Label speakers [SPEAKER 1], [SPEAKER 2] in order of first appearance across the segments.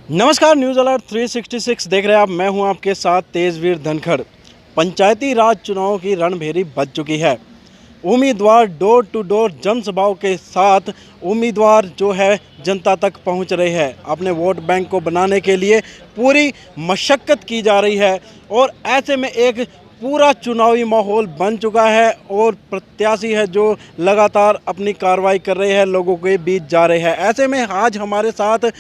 [SPEAKER 1] नमस्कार, news alert 366 देख रहे हैं आप। मैं हूं आपके साथ तेजवीर धनखड़। पंचायती राज चुनाव की रणभेरी बज चुकी है। उम्मीदवार डोर टू डोर जनसभाओं के साथ उम्मीदवार जो है जनता तक पहुंच रहे हैं। अपने वोट बैंक को बनाने के लिए पूरी मशक्क़त की जा रही है और ऐसे में एक पूरा चुनावी माहौल बन चुका है और प्रत्याशी है जो लगातार अपनी कार्रवाई कर रहे हैं, लोगों के बीच जा रहे हैं। ऐसे में आज हमारे साथ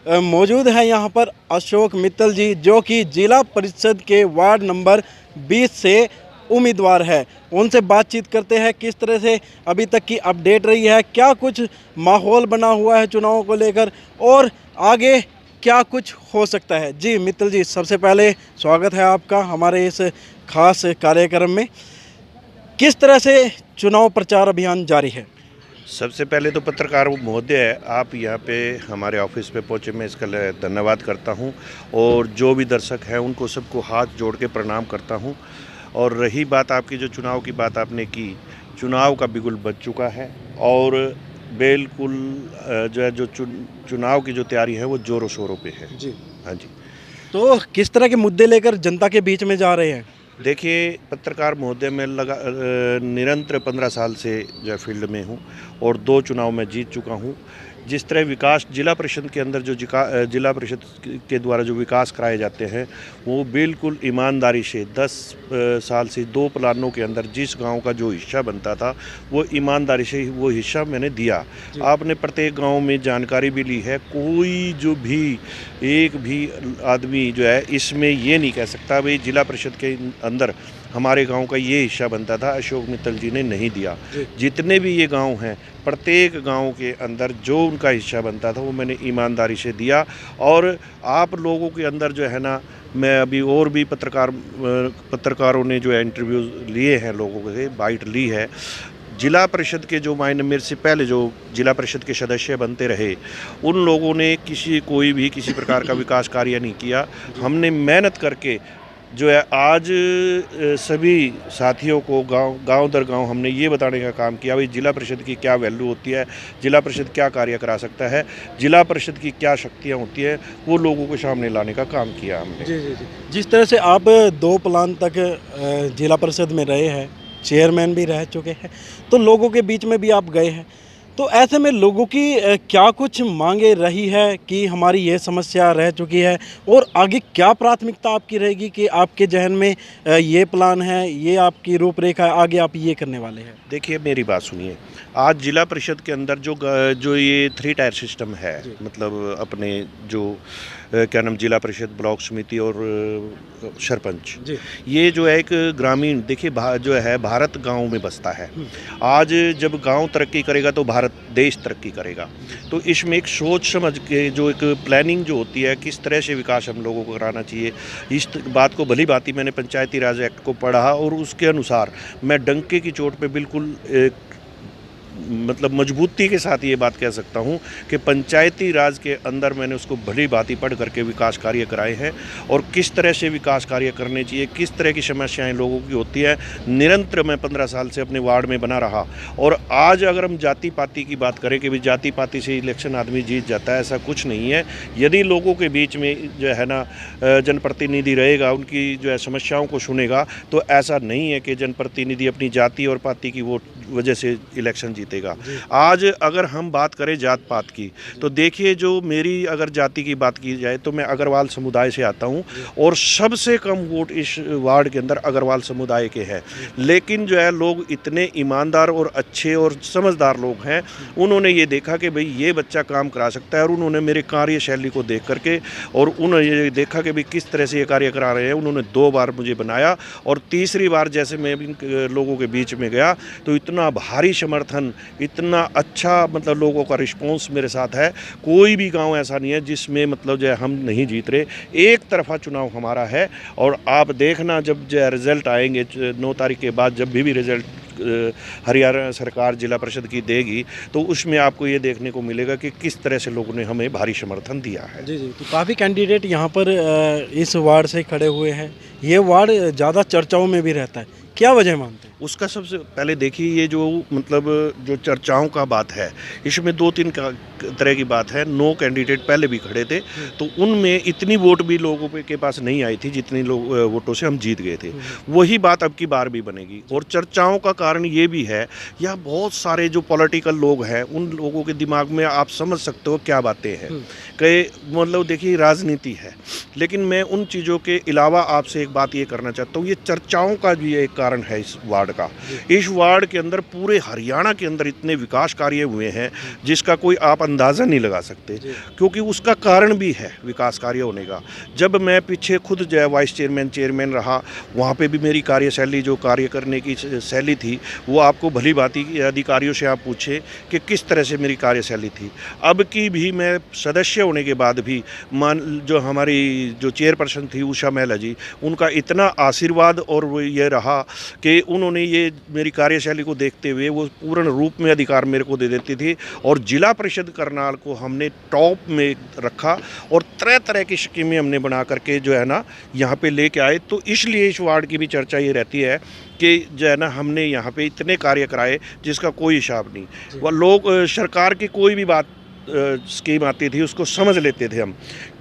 [SPEAKER 1] मौजूद है यहाँ पर अशोक मित्तल जी, जो कि जिला परिषद के वार्ड नंबर 20 से उम्मीदवार है। उनसे बातचीत करते हैं किस तरह से अभी तक की अपडेट रही है, क्या कुछ माहौल बना हुआ है चुनावों को लेकर और आगे क्या कुछ हो सकता है। जी मित्तल जी, सबसे पहले स्वागत है आपका हमारे इस खास कार्यक्रम में। किस तरह से चुनाव प्रचार अभियान जारी है?
[SPEAKER 2] सबसे पहले तो पत्रकार महोदय, आप यहाँ पे हमारे ऑफिस पे पहुँचे, मैं इसका धन्यवाद करता हूँ और जो भी दर्शक हैं उनको सबको हाथ जोड़ के प्रणाम करता हूँ। और रही बात आपकी, जो चुनाव की बात आपने की, चुनाव का बिगुल बज चुका है और बिल्कुल जो है जो चुनाव की जो तैयारी है वो ज़ोरों शोरों पे है।
[SPEAKER 1] जी
[SPEAKER 2] हाँ जी।
[SPEAKER 1] तो किस तरह के मुद्दे लेकर जनता के बीच में जा रहे हैं?
[SPEAKER 2] देखिए, पत्रकार महोदय, मैं निरंतर 15 साल से जो है फील्ड में हूँ और 2 चुनाव में जीत चुका हूँ। जिस तरह विकास जिला परिषद के अंदर जो जिला परिषद के द्वारा जो विकास कराए जाते हैं वो बिल्कुल ईमानदारी से 10 साल से 2 प्लानों के अंदर जिस गांव का जो हिस्सा बनता था वो ईमानदारी से वो हिस्सा मैंने दिया। आपने प्रत्येक गांव में जानकारी भी ली है। कोई जो भी एक भी आदमी जो है इसमें ये नहीं कह सकता भाई जिला परिषद के अंदर हमारे गांव का ये हिस्सा बनता था, अशोक मित्तल जी ने नहीं दिया। जितने भी ये गांव हैं, प्रत्येक गांव के अंदर जो उनका हिस्सा बनता था वो मैंने ईमानदारी से दिया। और आप लोगों के अंदर जो है ना, मैं अभी और भी पत्रकारों ने जो है इंटरव्यू लिए हैं, लोगों से बाइट ली है। जिला परिषद के जो मेरे से पहले जो जिला परिषद के सदस्य बनते रहे, उन लोगों ने कोई भी किसी प्रकार का विकास कार्य नहीं किया। हमने मेहनत करके जो है आज सभी साथियों को गांव दर गांव हमने ये बताने का काम किया भाई जिला परिषद की क्या वैल्यू होती है, जिला परिषद क्या कार्य करा सकता है, जिला परिषद की क्या शक्तियां होती है, वो लोगों के सामने लाने का काम किया हमने।
[SPEAKER 1] जी जी जी। जिस तरह से आप 2 प्लान तक जिला परिषद में रहे हैं, चेयरमैन भी रह चुके हैं, तो लोगों के बीच में भी आप गए हैं, तो ऐसे में लोगों की क्या कुछ मांगे रही है कि हमारी ये समस्या रह चुकी है और आगे क्या प्राथमिकता आपकी रहेगी कि आपके जहन में ये प्लान है, ये आपकी रूपरेखा है, आगे आप ये करने वाले हैं?
[SPEAKER 2] देखिए, मेरी बात सुनिए। आज जिला परिषद के अंदर जो ये 3 टायर सिस्टम है, मतलब अपने जो क्या नाम, जिला परिषद, ब्लॉक समिति और सरपंच, ये जो है एक ग्रामीण, देखिए जो है भारत गांव में बसता है। आज जब गांव तरक्की करेगा तो भारत देश तरक्की करेगा। तो इसमें एक सोच समझ के जो एक प्लानिंग जो होती है, किस तरह से विकास हम लोगों को कराना चाहिए, इस बात को भली भांति मैंने पंचायती राज एक्ट को पढ़ा और उसके अनुसार मैं डंके की चोट पे बिल्कुल मतलब मजबूती के साथ ये बात कह सकता हूँ कि पंचायती राज के अंदर मैंने उसको भली भांति पढ़ करके विकास कार्य कराए हैं और किस तरह से विकास कार्य करने चाहिए, किस तरह की समस्याएं लोगों की होती है, निरंतर मैं 15 साल से अपने वार्ड में बना रहा। और आज अगर हम जाति पाति की बात करें कि भाई जाति पाति से इलेक्शन आदमी जीत जाता है, ऐसा कुछ नहीं है। यदि लोगों के बीच में जो है ना जनप्रतिनिधि रहेगा, उनकी जो है समस्याओं को सुनेगा, तो ऐसा नहीं है कि जनप्रतिनिधि अपनी जाति और पाति की वोट वजह से इलेक्शन जीतेगा। आज अगर हम बात करें जात पात की, तो देखिए, जो मेरी अगर जाति की बात की जाए तो मैं अग्रवाल समुदाय से आता हूं और सबसे कम वोट इस वार्ड के अंदर अग्रवाल समुदाय के हैं। लेकिन जो है लोग इतने ईमानदार और अच्छे और समझदार लोग हैं, उन्होंने ये देखा कि भाई ये बच्चा काम करा सकता है और उन्होंने मेरे कार्यशैली को देख करके और उन्होंने ये देखा कि भाई किस तरह से ये कार्य करा रहे हैं, उन्होंने 2 बार मुझे बनाया। और तीसरी बार जैसे मैं लोगों के बीच में गया तो इतना भारी समर्थन, इतना अच्छा मतलब लोगों का रिस्पांस मेरे साथ है। कोई भी गांव ऐसा नहीं है जिसमें मतलब जो है हम नहीं जीत रहे। एक तरफा चुनाव हमारा है और आप देखना जब जो है रिज़ल्ट आएंगे 9 तारीख के बाद, जब भी रिज़ल्ट हरियाणा सरकार जिला परिषद की देगी, तो उसमें आपको ये देखने को मिलेगा कि किस तरह से लोगों ने हमें भारी समर्थन दिया है।
[SPEAKER 1] जी जी। तो काफ़ी कैंडिडेट यहाँ पर इस वार्ड से खड़े हुए हैं। ये वार्ड ज़्यादा चर्चाओं में भी रहता है, क्या वजह मानते हैं?
[SPEAKER 2] उसका सबसे पहले देखिए, ये जो मतलब जो चर्चाओं का बात है, इसमें 2-3 तरह की बात है। 9 कैंडिडेट पहले भी खड़े थे, तो उनमें इतनी वोट भी लोगों के पास नहीं आई थी जितनी वोटों से हम जीत गए थे। वही बात अब की बार भी बनेगी। और चर्चाओं का कारण ये भी है, या बहुत सारे जो पॉलिटिकल लोग हैं उन लोगों के दिमाग में आप समझ सकते हो क्या बातें हैं कि मतलब देखिए राजनीति है। लेकिन मैं उन चीज़ों के अलावा आपसे एक बात ये करना चाहता हूँ, ये चर्चाओं का भी एक कारण है इस वार्ड का। इस वार्ड के अंदर पूरे हरियाणा के अंदर इतने विकास कार्य हुए हैं जिसका कोई आप अंदाज़ा नहीं लगा सकते, क्योंकि उसका कारण भी है विकास कार्य होने का। जब मैं पीछे खुद जो है वाइस चेयरमैन रहा, वहाँ पे भी मेरी कार्यशैली जो कार्य करने की शैली थी वो आपको भली भांति अधिकारियों से आप पूछे कि किस तरह से मेरी कार्यशैली थी। अब की भी मैं सदस्य होने के बाद भी जो हमारी जो चेयरपर्सन थी उषा महिला जी, उनका इतना आशीर्वाद और वो ये रहा कि उन्होंने ये मेरी कार्यशैली को देखते हुए वो पूर्ण रूप में अधिकार मेरे को दे देती थी। और जिला परिषद करनाल को हमने टॉप में रखा और तरह तरह की स्कीमें हमने बना करके जो है ना यहाँ पे लेके आए। तो इसलिए इस वार्ड की भी चर्चा ये रहती है कि जो है ना हमने यहाँ पे इतने कार्य कराए जिसका कोई हिसाब नहीं। वह लोग सरकार की कोई भी बात स्कीम आती थी उसको समझ लेते थे हम,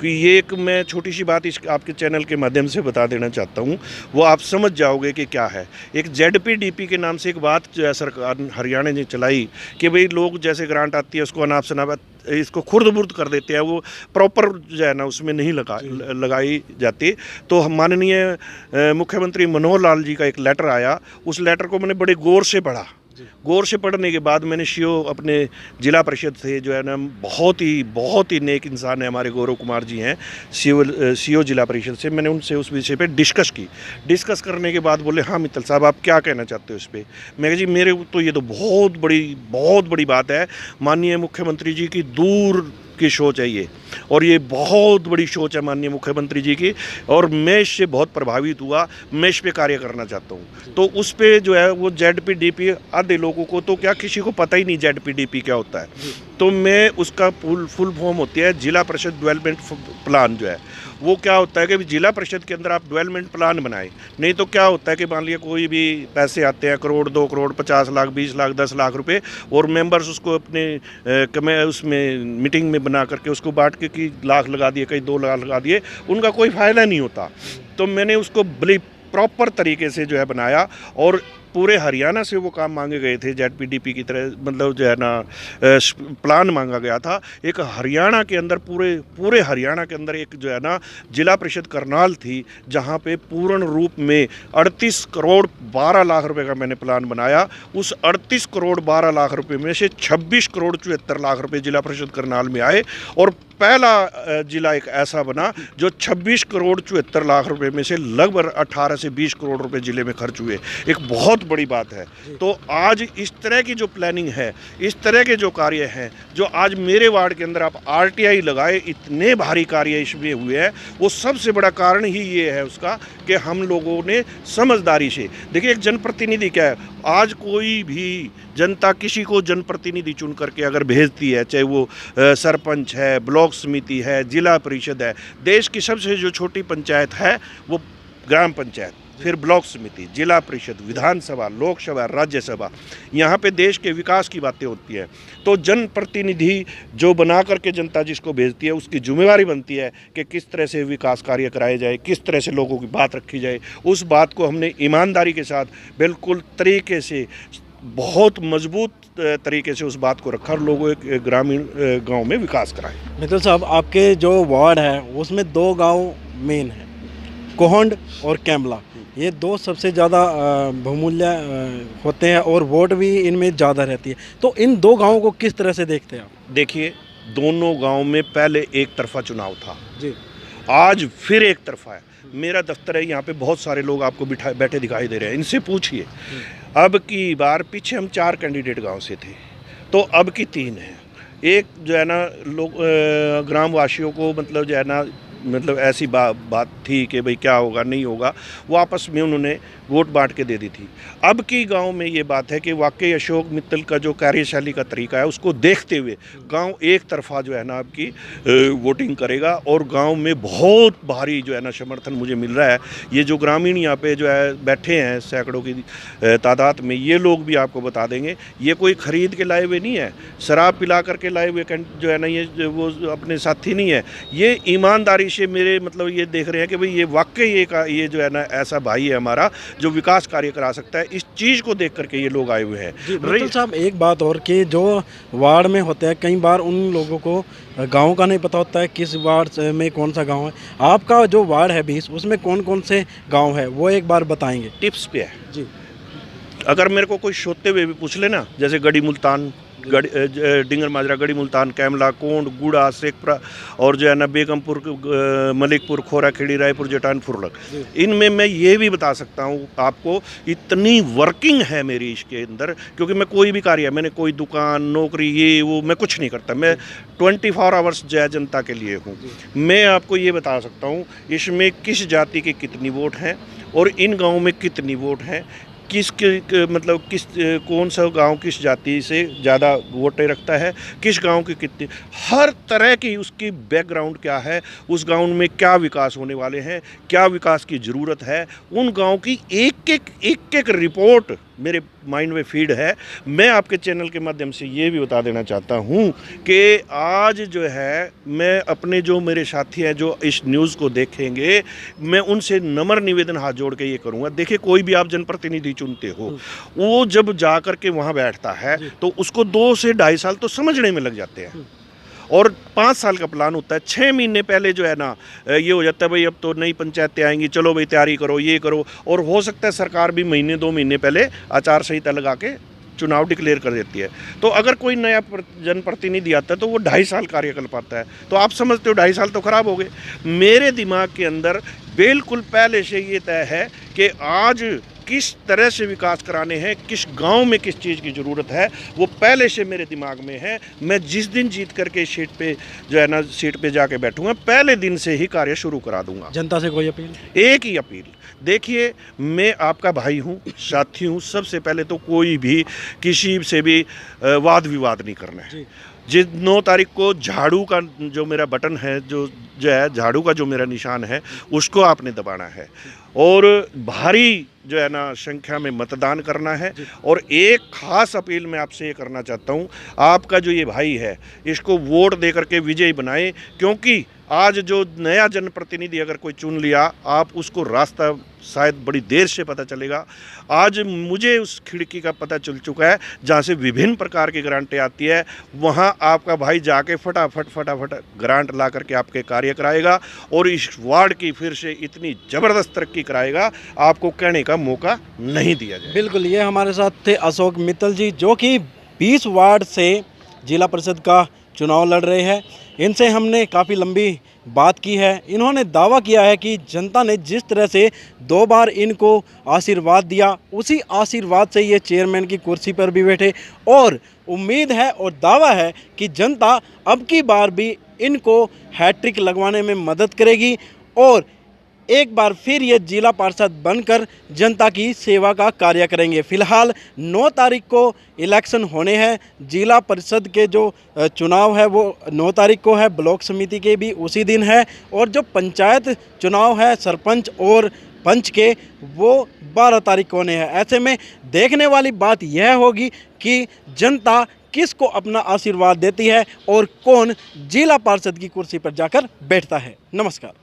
[SPEAKER 2] कि ये एक मैं छोटी सी बात इस आपके चैनल के माध्यम से बता देना चाहता हूँ, वो आप समझ जाओगे कि क्या है। एक ZPDP के नाम से एक बात जो है सरकार हरियाणा ने चलाई कि भाई लोग जैसे ग्रांट आती है उसको अनाप शनाप इसको खुर्द-बुर्द कर देते हैं, वो प्रॉपर जो है ना उसमें नहीं लगाई जाती। तो माननीय मुख्यमंत्री मनोहर लाल जी का एक लेटर आया, उस लेटर को मैंने बड़े गौर से पढ़ा। गौर से पढ़ने के बाद मैंने सीओ अपने जिला परिषद से जो है ना बहुत ही नेक इंसान है हमारे गौरव कुमार जी हैं सीओ जिला परिषद से, मैंने उनसे उस विषय पे डिस्कस करने के बाद बोले हाँ मित्तल साहब आप क्या कहना चाहते हो इस पर। मैं कहा जी मेरे तो ये तो बहुत बड़ी बात है, माननीय मुख्यमंत्री जी की दूर की सोच है ये, और ये बहुत बड़ी सोच है माननीय मुख्यमंत्री जी की, और मैं इससे बहुत प्रभावित हुआ, मैं इस पे कार्य करना चाहता हूँ। तो उस पे जो है वो ZPDP आधे लोगों को तो क्या किसी को पता ही नहीं ZPDP क्या होता है, तो मैं उसका फुल फॉर्म होती है जिला परिषद डेवलपमेंट प्लान। जो है वो क्या होता है कि जिला परिषद के अंदर आप डेवलपमेंट प्लान बनाए, नहीं तो क्या होता है कि मान लिया कोई भी पैसे आते हैं 1 करोड़ 2 करोड़ 50 लाख 20 लाख 10 लाख रुपए, और मेंबर्स उसको अपने उसमें मीटिंग में बना करके उसको बांट के कि लाख लगा दिए, कहीं 2 लाख लगा दिए, उनका कोई फ़ायदा नहीं होता। तो मैंने उसको बड़ी प्रॉपर तरीके से जो है बनाया, और पूरे हरियाणा से वो काम मांगे गए थे ZPDP की तरह, मतलब जो है ना प्लान मांगा गया था। एक हरियाणा के अंदर पूरे हरियाणा के अंदर एक जो है ना जिला परिषद करनाल थी, जहाँ पे पूर्ण रूप में 38 करोड़ 12 लाख रुपए का मैंने प्लान बनाया। उस 38 करोड़ 12 लाख रुपए में से 26 करोड़ 74 लाख रुपए जिला परिषद करनाल में आए, और पहला जिला एक ऐसा बना जो 26 करोड़ 74 लाख रुपए में से लगभग 18 से 20 करोड़ रुपए जिले में खर्च हुए। एक बहुत बड़ी बात है। तो आज इस तरह की जो प्लानिंग है, इस तरह के जो कार्य हैं, जो आज मेरे वार्ड के अंदर आप RTI लगाए, इतने भारी कार्य इसमें हुए हैं, वो सबसे बड़ा कारण ही ये है उसका कि हम लोगों ने समझदारी से, देखिए एक जनप्रतिनिधि क्या है, आज कोई भी जनता किसी को जनप्रतिनिधि चुन करके अगर भेजती है, चाहे वो सरपंच है, ब्लॉक समिति है, जिला परिषद है, देश की सबसे जो छोटी पंचायत है वो ग्राम पंचायत, फिर ब्लॉक समिति, जिला परिषद, विधानसभा, लोकसभा, राज्यसभा, यहाँ पे देश के विकास की बातें होती है। तो जनप्रतिनिधि जो बना करके जनता जिसको भेजती है, उसकी जिम्मेवारी बनती है कि किस तरह से विकास कार्य कराए जाए, किस तरह से लोगों की बात रखी जाए। उस बात को हमने ईमानदारी के साथ बिल्कुल तरीके से, बहुत मजबूत तरीके से उस बात को रखा और लोगों एक ग्रामीण गांव में विकास कराए।
[SPEAKER 1] मित्तल साहब, आपके जो वार्ड है उसमें 2 गांव मेन हैं, कोहंड और कैमला। ये 2 सबसे ज़्यादा बहुमूल्य होते हैं और वोट भी इनमें ज़्यादा रहती है। तो इन 2 गांवों को किस तरह से देखते हैं आप?
[SPEAKER 2] देखिए, दोनों गांव में पहले एक तरफा चुनाव था
[SPEAKER 1] जी,
[SPEAKER 2] आज फिर एक तरफा है। मेरा दफ्तर है, यहाँ पे बहुत सारे लोग आपको बैठे दिखाई दे रहे हैं, इनसे पूछिए। अब की बार पीछे हम 4 कैंडिडेट गांव से थे, तो अब की 3 हैं। एक जो है ना लोग ग्रामवासियों को मतलब जो है ना मतलब ऐसी बात थी कि भाई क्या होगा नहीं होगा, वो आपस में उन्होंने वोट बांट के दे दी थी। अब की गांव में ये बात है कि वाकई अशोक मित्तल का जो कार्यशैली का तरीका है उसको देखते हुए गांव एक तरफा जो है ना आपकी वोटिंग करेगा, और गांव में बहुत भारी जो है ना समर्थन मुझे मिल रहा है। ये जो ग्रामीण यहाँ पे जो है बैठे हैं सैकड़ों की तादाद में, ये लोग भी आपको बता देंगे ये कोई खरीद के लाए हुए नहीं है, शराब पिला करके लाए हुए जो है ना ये वो अपने साथी नहीं है। ये ईमानदारी से मेरे मतलब ये देख रहे हैं कि भाई ये वाकई ये जो है ना ऐसा भाई है हमारा जो विकास कार्य करा सकता है। इस चीज़ को देख करके ये लोग आए हुए हैं।
[SPEAKER 1] मित्तल साहब, एक बात और कि जो वार्ड में होते हैं कई बार उन लोगों को गांव का नहीं पता होता है किस वार्ड में कौन सा गांव है। आपका जो वार्ड है 20, उसमें कौन कौन से गांव है वो एक बार बताएंगे।
[SPEAKER 2] टिप्स पे है
[SPEAKER 1] जी।
[SPEAKER 2] अगर मेरे को कोई सोते हुए भी पूछ लेना, जैसे गढ़ी मुल्तान, डिंगर माजरा, गढ़ी मुल्तान, कैमला, कोंड, गुड़ा, शेखपुरा और जो है ना बेगमपुर, मलिकपुर, खोरा खेड़ी, रायपुर, जटान, फुरलक, इनमें मैं ये भी बता सकता हूँ आपको इतनी वर्किंग है मेरी इसके अंदर, क्योंकि मैं कोई भी कार्य, मैंने कोई दुकान नौकरी ये वो मैं कुछ नहीं करता, मैं 24 आवर्स जय जनता के लिए हूँ। मैं आपको ये बता सकता हूँ इसमें किस जाति के कितनी वोट हैं और इन गाँव में कितनी वोट हैं, मतलब कौन सा गांव किस जाति से ज़्यादा वोटें रखता है, किस गांव की कितनी, हर तरह की उसकी बैकग्राउंड क्या है, उस गांव में क्या विकास होने वाले हैं, क्या विकास की ज़रूरत है, उन गांव की एक एक रिपोर्ट मेरे माइंड में फीड है। मैं आपके चैनल के माध्यम से ये भी बता देना चाहता हूँ कि आज जो है मैं अपने जो मेरे साथी हैं जो इस न्यूज़ को देखेंगे, मैं उनसे नम्र निवेदन हाथ जोड़ के ये करूँगा। देखिए, कोई भी आप जनप्रतिनिधि चुनते हो, वो जब जा कर के वहाँ बैठता है तो उसको 2 से 2.5 साल तो समझने में लग जाते हैं, और 5 साल का प्लान होता है। 6 महीने पहले जो है ना ये हो जाता है भाई अब तो नई पंचायतें आएंगी, चलो भाई तैयारी करो, ये करो, और हो सकता है सरकार भी महीने 2 महीने पहले आचार संहिता लगा के चुनाव डिक्लेयर कर देती है। तो अगर कोई नया जनप्रतिनिधि आता है तो वो 2.5 साल कार्यकाल पाता है, तो आप समझते हो 2.5 साल तो खराब हो गए। मेरे दिमाग के अंदर बिल्कुल पहले से ये तय है कि आज किस तरह से विकास कराने हैं, किस गांव में किस चीज़ की ज़रूरत है, वो पहले से मेरे दिमाग में है। मैं जिस दिन जीत करके सीट पे जो है ना सीट पे जाके बैठूंगा, पहले दिन से ही कार्य शुरू करा दूंगा।
[SPEAKER 1] जनता से कोई अपील?
[SPEAKER 2] एक ही अपील, देखिए मैं आपका भाई हूँ, साथी हूँ। सबसे पहले तो कोई भी किसी से भी वाद विवाद नहीं करना है। जिस 9 तारीख को झाड़ू का जो मेरा बटन है, जो है झाड़ू का जो मेरा निशान है, उसको आपने दबाना है और भारी जो है ना संख्या में मतदान करना है। और एक खास अपील मैं आपसे ये करना चाहता हूँ, आपका जो ये भाई है इसको वोट दे करके विजयी बनाएं, क्योंकि आज जो नया जनप्रतिनिधि अगर कोई चुन लिया, आप उसको रास्ता शायद बड़ी देर से पता चलेगा। आज मुझे उस खिड़की का पता चल चुका है जहाँ से विभिन्न प्रकार की ग्रांटें आती है, वहाँ आपका भाई जाके फटाफट ग्रांट ला करके आपके कार्य कराएगा और इस वार्ड की फिर से इतनी ज़बरदस्त तरक्की कराएगा, आपको कहने का मौका नहीं दिया जाए।
[SPEAKER 1] बिल्कुल, ये हमारे साथ थे अशोक मित्तल जी, जो कि 20 वार्ड से जिला परिषद का चुनाव लड़ रहे हैं। इनसे हमने काफ़ी लंबी बात की है। इन्होंने दावा किया है कि जनता ने जिस तरह से 2 बार इनको आशीर्वाद दिया, उसी आशीर्वाद से ये चेयरमैन की कुर्सी पर भी बैठे, और उम्मीद है और दावा है कि जनता अब की बार भी इनको हैट्रिक लगवाने में मदद करेगी और एक बार फिर ये जिला पार्षद बनकर जनता की सेवा का कार्य करेंगे। फिलहाल 9 तारीख को इलेक्शन होने हैं। जिला परिषद के जो चुनाव है वो 9 तारीख को है, ब्लॉक समिति के भी उसी दिन है, और जो पंचायत चुनाव है सरपंच और पंच के, वो 12 तारीख को होने हैं। ऐसे में देखने वाली बात यह होगी कि जनता किसको अपना आशीर्वाद देती है और कौन जिला पार्षद की कुर्सी पर जाकर बैठता है। नमस्कार।